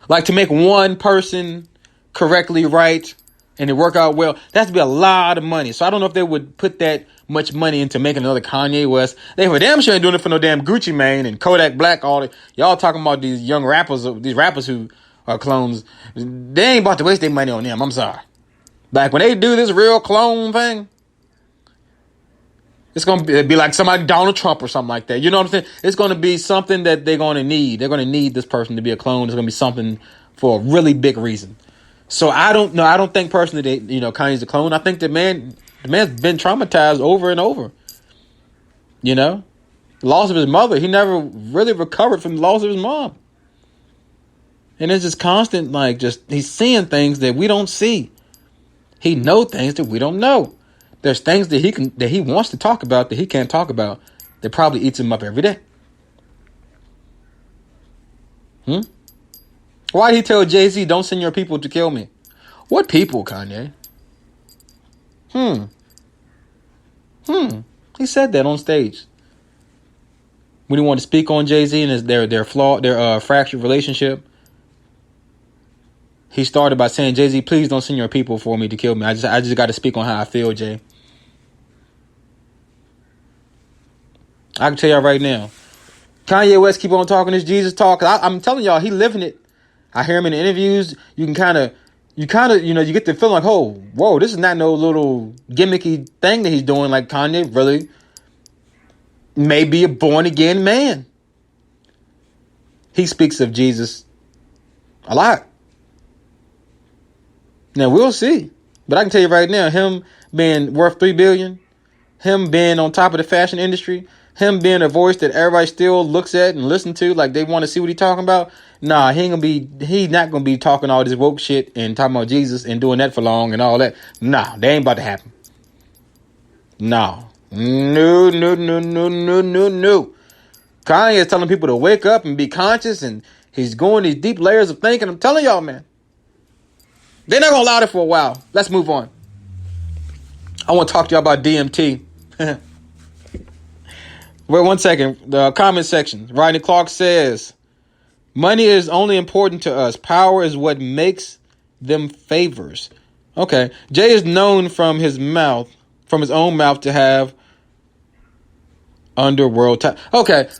Like to make one person correctly right and it work out well, that has to be a lot of money. So I don't know if they would put that much money into making another Kanye West. They for damn sure ain't doing it for no damn Gucci Mane and Kodak Black. All that. Y'all talking about these young rappers, these rappers who are clones. They ain't about to waste their money on them. I'm sorry. Like when they do this real clone thing, it's going to be like somebody, Donald Trump or something like that. You know what I'm saying? It's going to be something that they're going to need. They're going to need this person to be a clone. It's going to be something for a really big reason. So I don't know. I don't think personally that, Kanye's a clone. I think the man's been traumatized over and over. The loss of his mother. He never really recovered from the loss of his mom. And it's just constant, he's seeing things that we don't see. He knows things that we don't know. There's things that he wants to talk about that he can't talk about that probably eats him up every day. Why did he tell Jay-Z, don't send your people to kill me? What people, Kanye? He said that on stage. When he wanted to speak on Jay-Z and their fractured relationship, he started by saying, Jay-Z, please don't send your people for me to kill me. I just got to speak on how I feel, Jay. I can tell y'all right now, Kanye West keep on talking this Jesus talk. I'm telling y'all, he living it. I hear him in the interviews. You get the feeling like, oh, whoa, this is not no little gimmicky thing that he's doing. Like Kanye really may be a born again man. He speaks of Jesus a lot. Now we'll see, but I can tell you right now, him being worth $3 billion, him being on top of the fashion industry, him being a voice that everybody still looks at and listen to, like they want to see what he's talking about. Nah, he's not gonna be talking all this woke shit and talking about Jesus and doing that for long and all that. Nah, that ain't about to happen. No. Kanye is telling people to wake up and be conscious, and he's going these deep layers of thinking. I'm telling y'all, man. They're not gonna allow it for a while. Let's move on. I want to talk to y'all about DMT. Wait 1 second. The comment section. Rodney Clark says, money is only important to us. Power is what makes them favors. Okay. Jay is known from his own mouth, to have underworld ties. Okay.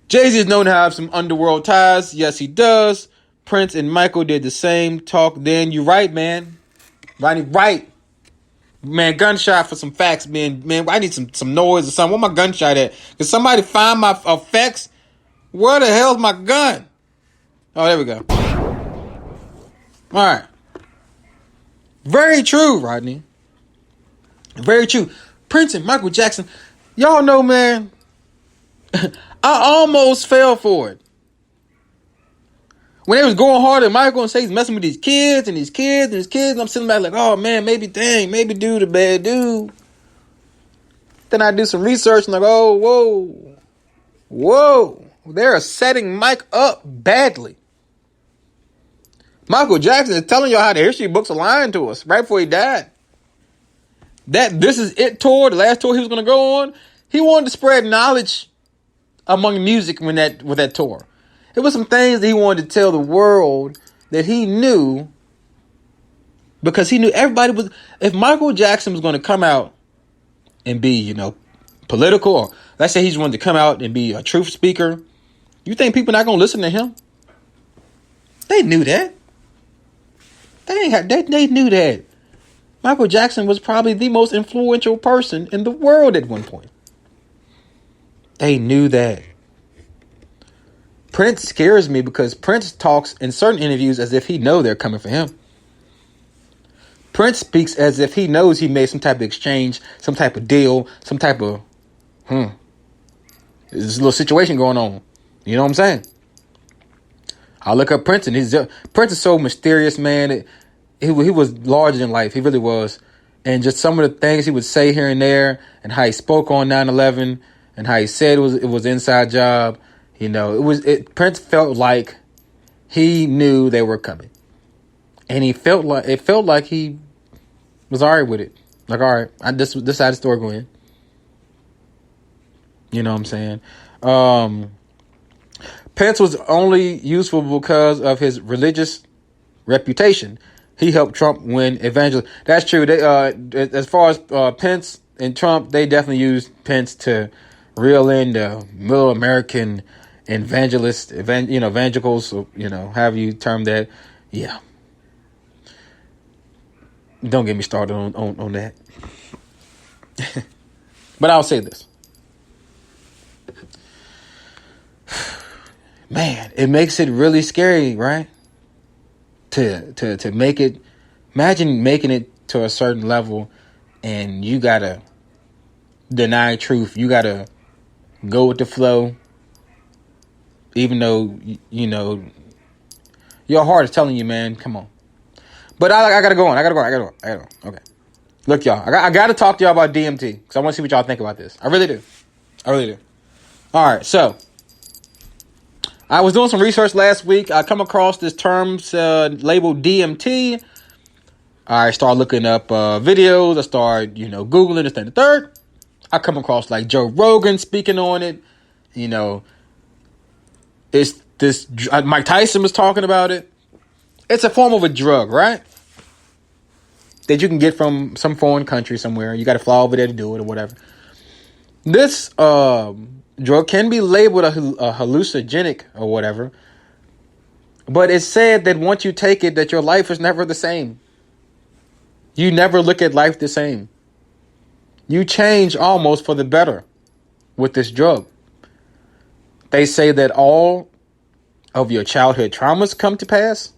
Jay-Z is known to have some underworld ties. Yes, he does. Prince and Michael did the same talk then. You right, man. Rodney, right. Man, gunshot for some facts, man. Man, I need some noise or something. Where my gunshot at? Can somebody find my effects? Where the hell's my gun? Oh, there we go. All right. Very true, Rodney. Very true. Prince and Michael Jackson. Y'all know, man, I almost fell for it. When they was going hard at Michael and say he's messing with these kids, and I'm sitting back like, oh man, maybe dude a bad dude. Then I do some research and like, oh, whoa. They're setting Mike up badly. Michael Jackson is telling y'all how the history books are lying to us right before he died. That This Is It tour, the last tour he was going to go on, he wanted to spread knowledge among music with that tour. It was some things that he wanted to tell the world that he knew, because he knew everybody was. If Michael Jackson was going to come out and be, political, or let's say he wanted to come out and be a truth speaker, you think people not going to listen to him? They knew that. They knew that. Michael Jackson was probably the most influential person in the world at one point. They knew that. Prince scares me because Prince talks in certain interviews as if he know they're coming for him. Prince speaks as if he knows he made some type of exchange, some type of deal, some type of, there's a little situation going on. You know what I'm saying? I look up Prince, and Prince is so mysterious, man. He was larger than life. He really was. And just some of the things he would say here and there, and how he spoke on 9/11, and how he said it was an inside job. Prince felt like he knew they were coming, and it felt like he was all right with it. Like, all right, this how the story going. You know what I'm saying? Pence was only useful because of his religious reputation. He helped Trump win eventually. That's true. They, as far as Pence and Trump, they definitely used Pence to reel in the middle American evangelicals, however you term that. Yeah. Don't get me started on that. But I'll say this. Man, it makes it really scary, right? To make it, imagine making it to a certain level and you gotta deny truth. You gotta go with the flow, even though, your heart is telling you, man, come on. But I gotta go on. I gotta go. Okay. Look, y'all, I gotta talk to y'all about DMT because I want to see what y'all think about this. I really do. All right, so I was doing some research last week. I come across this term labeled DMT. I started looking up videos. I started, Googling this, and the third. I come across like Joe Rogan speaking on it. It's this. Mike Tyson was talking about it. It's a form of a drug, right? That you can get from some foreign country somewhere. You got to fly over there to do it or whatever. This drug can be labeled a hallucinogenic or whatever. But it's said that once you take it, that your life is never the same. You never look at life the same. You change almost for the better with this drug. They say that all of your childhood traumas come to pass.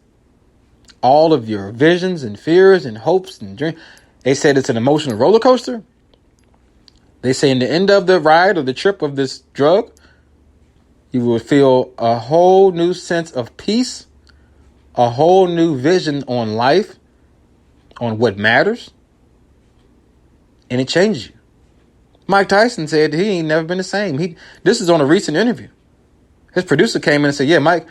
All of your visions and fears and hopes and dreams. They said it's an emotional roller coaster. They say in the end of the ride or the trip of this drug, you will feel a whole new sense of peace, a whole new vision on life, on what matters, and it changes you. Mike Tyson said he ain't never been the same. This is on a recent interview. His producer came in and said, yeah, Mike,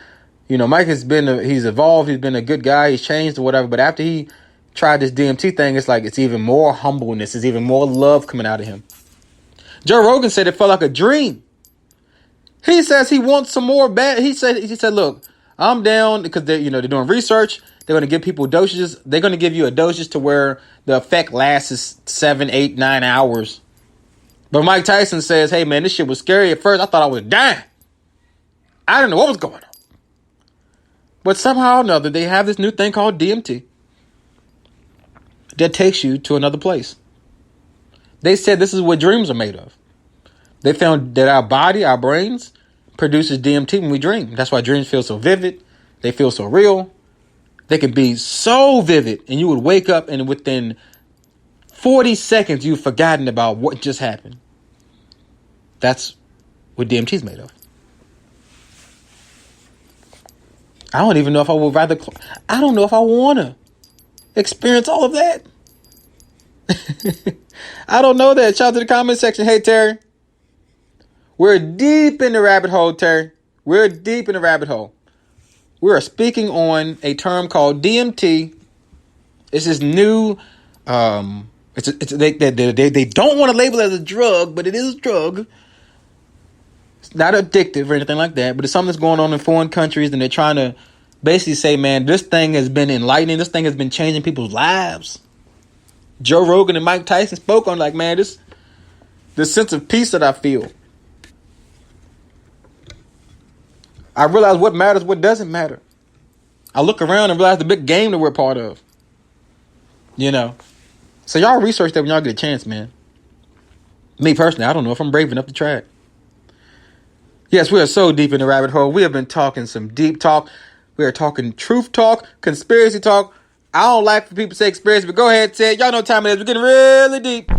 Mike he's evolved, he's been a good guy, he's changed or whatever, but after he tried this DMT thing, it's like it's even more humbleness, it's even more love coming out of him. Joe Rogan said it felt like a dream. He says he wants some more bad. He said, look, I'm down because they're doing research. They're going to give people dosages. They're going to give you a dosage to where the effect lasts 7, 8, 9 hours. But Mike Tyson says, hey man, this shit was scary at first. I thought I was dying. I didn't know what was going on. But somehow or another, they have this new thing called DMT that takes you to another place. They said this is what dreams are made of. They found that our body, our brains, produces DMT when we dream. That's why dreams feel so vivid. They feel so real. They can be so vivid, and you would wake up and within 40 seconds, you've forgotten about what just happened. That's what DMT is made of. I don't even know if I would rather. I don't know if I want to experience all of that. I don't know that. Shout out to the comment section. Hey, Terry. We're deep in the rabbit hole, Terry. We're deep in the rabbit hole. We are speaking on a term called DMT. It's this new. They don't want to label it as a drug, but it is a drug. It's not addictive or anything like that, but it's something that's going on in foreign countries, and they're trying to basically say, man, this thing has been enlightening. This thing has been changing people's lives. Joe Rogan and Mike Tyson spoke on man, this sense of peace that I feel. I realize what matters, what doesn't matter. I look around and realize the big game that we're part of. So y'all research that when y'all get a chance, man. Me personally, I don't know if I'm brave enough to try it. Yes, we are so deep in the rabbit hole. We have been talking some deep talk. We are talking truth talk, conspiracy talk. I don't like for people to say conspiracy, but go ahead, say it. Y'all know what time it is. We're getting really deep.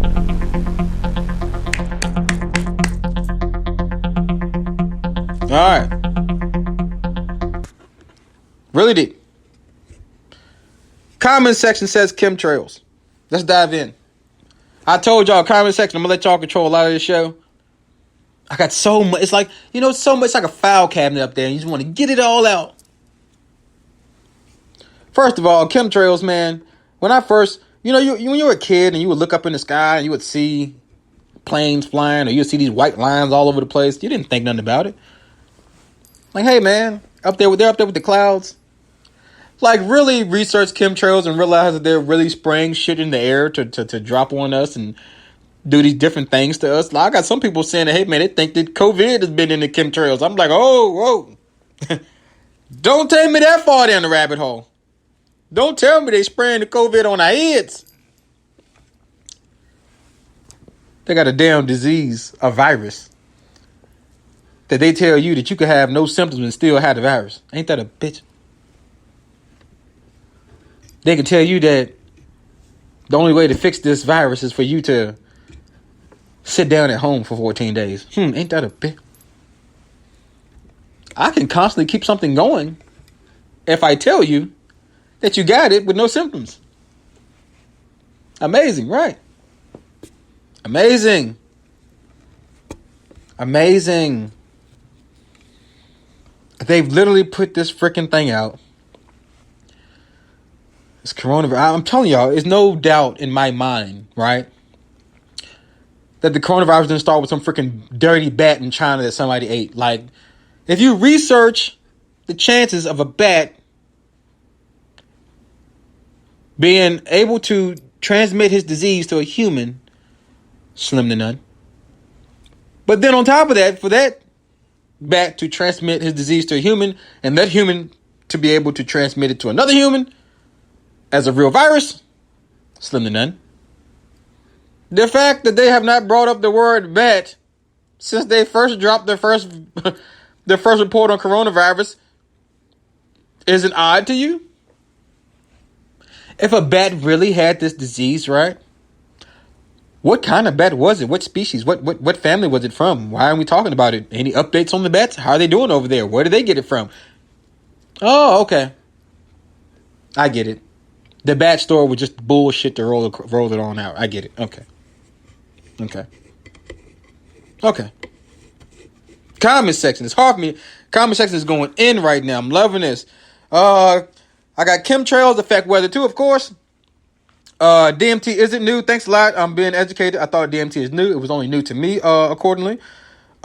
All right. Really deep. Comment section says chemtrails. Let's dive in. I told y'all, comment section, I'm going to let y'all control a lot of this show. I got so much. It's like, so much like a file cabinet up there, and you just want to get it all out. First of all, chemtrails, man. When I first, when you were a kid and you would look up in the sky and you would see planes flying, or you would see these white lines all over the place, you didn't think nothing about it. Like, hey, man, they're up there with the clouds. Like, really research chemtrails and realize that they're really spraying shit in the air to drop on us and do these different things to us. Like, I got some people saying that, hey, man, they think that COVID has been in the chemtrails. I'm like, oh, whoa. Don't take me that far down the rabbit hole. Don't tell me they spraying the COVID on our heads. They got a damn disease, a virus, that they tell you that you could have no symptoms and still have the virus. Ain't that a bitch? They can tell you that the only way to fix this virus is for you to sit down at home for 14 days. Ain't that a bitch? I can constantly keep something going if I tell you that you got it with no symptoms. Amazing, right? Amazing. Amazing. They've literally put this freaking thing out. This coronavirus. I'm telling y'all, there's no doubt in my mind, right, that the coronavirus didn't start with some freaking dirty bat in China that somebody ate. Like, if you research the chances of a bat being able to transmit his disease to a human, slim to none. But then on top of that, for that bat to transmit his disease to a human, and that human to be able to transmit it to another human as a real virus, slim to none. The fact that they have not brought up the word bat since they first dropped their first report on coronavirus isn't odd to you? If a bat really had this disease, right? What kind of bat was it? What species? What family was it from? Why aren't we talking about it? Any updates on the bats? How are they doing over there? Where did they get it from? Oh, okay. I get it. The bat store was just bullshit to roll it on out. I get it. Okay. Comment section. It's hard for me. Comment section is going in right now. I'm loving this. I got chemtrails affect weather too, of course. DMT isn't new. Thanks a lot. I'm being educated. I thought DMT is new. It was only new to me, accordingly.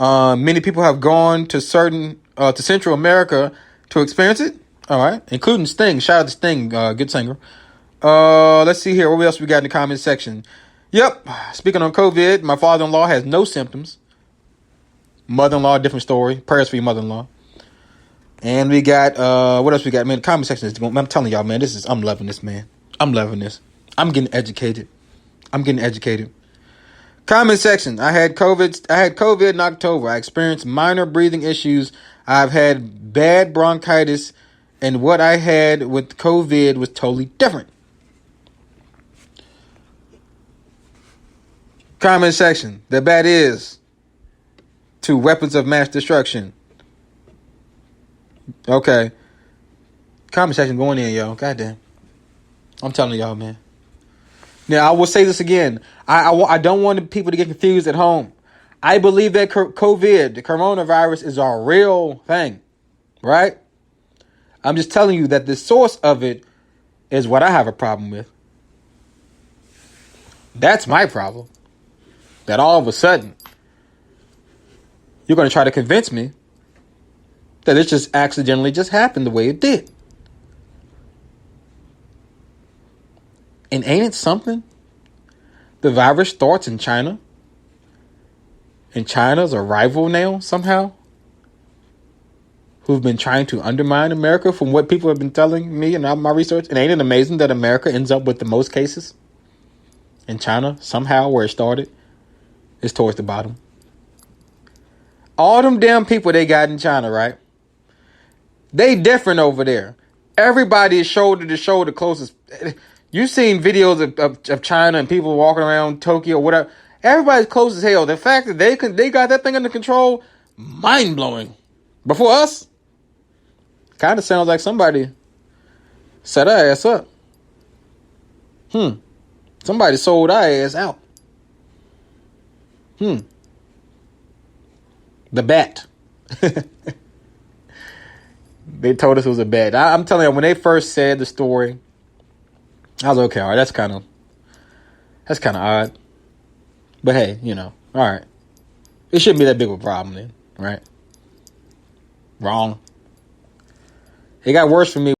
Many people have gone to Central America to experience it. All right. Including Sting. Shout out to Sting. Good singer. Let's see here. What else we got in the comment section? Yep. Speaking on COVID, my father-in-law has no symptoms. Mother-in-law, different story. Prayers for your mother-in-law. And we got, what else we got? Man, the comment section is going, I'm telling y'all, man, I'm loving this, man. I'm loving this. I'm getting educated. Comment section. I had COVID in October. I experienced minor breathing issues. I've had bad bronchitis. And what I had with COVID was totally different. Comment section. The bat is to weapons of mass destruction. Okay. Comment section going in, y'all. Goddamn. I'm telling y'all, man. Now, I will say this again. I don't want people to get confused at home. I believe that COVID, the coronavirus, is a real thing. Right? I'm just telling you that the source of it is what I have a problem with. That's my problem. That all of a sudden, you're going to try to convince me that it just accidentally just happened the way it did. And ain't it something? The virus starts in China. And China's a rival now, somehow. Who've been trying to undermine America from what people have been telling me and my research. And ain't it amazing that America ends up with the most cases? And China, somehow, where it started, is towards the bottom. All them damn people they got in China, right? They different over there. Everybody is shoulder to shoulder closest. You've seen videos of China and people walking around Tokyo, whatever. Everybody's close as hell. The fact that they got that thing under control, mind blowing. Before us, kind of sounds like somebody set our ass up. Somebody sold our ass out. The bat. They told us it was a bat. I'm telling you, when they first said the story, I was okay. All right, that's kind of odd. But hey, all right. It shouldn't be that big of a problem then, right? Wrong. It got worse for me